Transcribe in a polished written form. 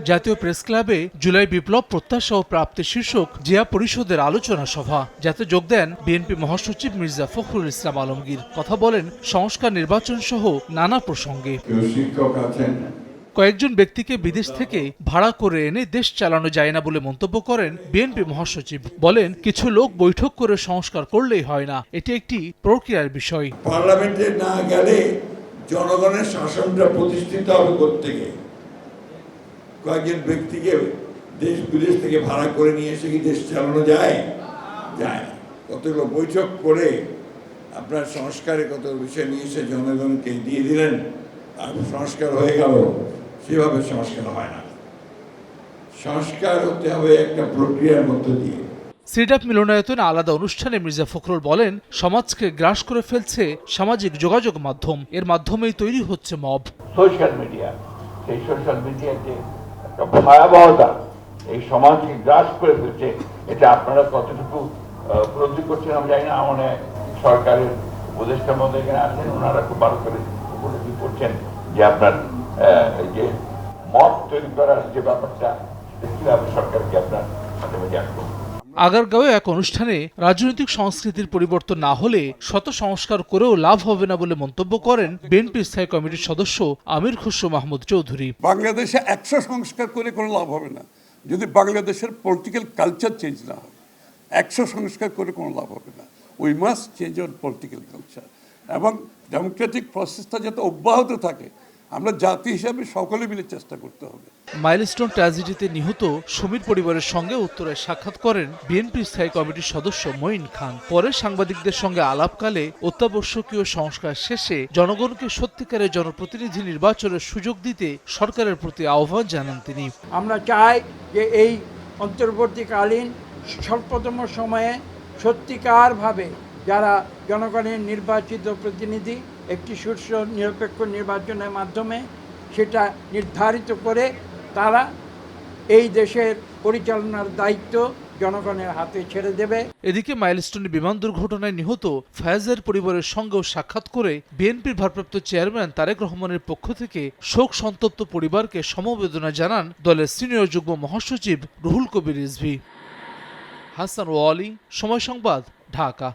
জাতীয় প্রেস ক্লাবে জুলাই বিপ্লব প্রত্যাশা ও প্রাপ্তি শীর্ষক জিয়া পরিষদের আলোচনা সভা, যাতে যোগ দেন বিএনপি মহাসচিব মির্জা ফখরুল ইসলাম আলমগীর। কথা বলেন সংস্কার, নির্বাচন সহ নানা প্রসঙ্গে। কয়েকজন ব্যক্তিকে বিদেশ থেকে ভাড়া করে এনে দেশ চালানো যায় না বলে মন্তব্য করেন বিএনপি মহাসচিব। বলেন, কিছু লোক বৈঠক করে সংস্কার করলেই হয় না, এটি একটি প্রক্রিয়ার বিষয়। পার্লামেন্টে না গেলে জনগণের শাসনটা প্রতিষ্ঠিত হবে কোত্থেকে? কয়েকজন ব্যক্তিকে দেশ বিদেশ থেকে ভাড়া করে নিয়ে এসে কি দেশ চালানো যায়? যায় না। কতগুলো বৈঠক করে আপনার সংস্কারে কত বিষয় নিয়ে এসে জনগণকে দিয়ে দিলেন আর সংস্কার হয়ে গেল। সেভাবে সংস্কার হয় না। সংস্কার হতে হবে একটা প্রক্রিয়ার মধ্য দিয়ে। সিডাপ মিলনায়তনে আলাদা অনুষ্ঠানে মির্জা ফখরুল বলেন, সমাজকে গ্রাস করে ফেলছে সামাজিক যোগাযোগ মাধ্যম, এর মাধ্যমেই তৈরি হচ্ছে মব। সোশ্যাল মিডিয়া, সেই সোশ্যাল মিডিয়াতে একটা ভয়াবহতা এই সমাজকে গ্রাস করে ফেলছে। এটা আপনারা কতটুকু উপলব্ধি করছেন আমি জানি না। মানে সরকারের উপদেষ্টার মধ্যে এখানে আছেন, ওনারা খুব ভালো করে উপলব্ধি করছেন যে আপনার যে মত তৈরি করার যে ব্যাপারটা, কিভাবে সরকারকে আপনার মাঝে আসবেন। আগারগাঁওয়ে এক অনুষ্ঠানে রাজনৈতিক সংস্কৃতির পরিবর্তন না হলে শত সংস্কার করেও লাভ হবে না বলে মন্তব্য করেন বিএনপি স্থায়ী কমিটির সদস্য আমির খসরু মাহমুদ চৌধুরী। বাংলাদেশে 100 সংস্কার করে কোনো লাভ হবে না যদি বাংলাদেশের পলিটিক্যাল কালচার চেঞ্জ না হয়। 100 সংস্কার করে কোনো লাভ হবে না। We must change our political culture, এবং ডেমোক্রেটিক প্রসেসটা যাতে অব্যাহত থাকে আমরা জাতি হিসাবে সকলে মিলে চেষ্টা করতে হবে। মাইলস্টোন ট্র্যাজেডিতে নিহত সুমির পরিবারের সঙ্গে উত্তরায় সাক্ষাৎ করেন বিএনপি স্থায়ী কমিটির সদস্য মঈন খান। পরে সাংবাদিকদের সঙ্গে আলাপকালে অত্যাবশ্যকীয় সংস্কার শেষে জনগণকে সত্যিকারের জনপ্রতিনিধি নির্বাচনের সুযোগ দিতে সরকারের প্রতি আহ্বান জানান তিনি। আমরা চাই যে এই অন্তর্বর্তীকালীন স্বল্পতম সময়ে সত্যিকারভাবে যারা জনগণের নির্বাচিত প্রতিনিধি একটি সুষ্ঠু নিরপেক্ষ নির্বাচনের মাধ্যমে সেটা নির্ধারিত করে তারা এই দেশের পরিচালনার দায়িত্ব জনগণের হাতে ছেড়ে দেবে। এদিকে মাইলস্টোনে বিমান দুর্ঘটনায় নিহত ফায়াজের পরিবারের সঙ্গেও সাক্ষাৎ করে বিএনপির ভারপ্রাপ্ত চেয়ারম্যান তারেক রহমানের পক্ষ থেকে শোক সন্তপ্ত পরিবারকে সমবেদনা জানান দলের সিনিয়র যুগ্ম মহাসচিব রুহুল কবির রিজভী। হাসান ওয়ালি, সময় সংবাদ, ঢাকা।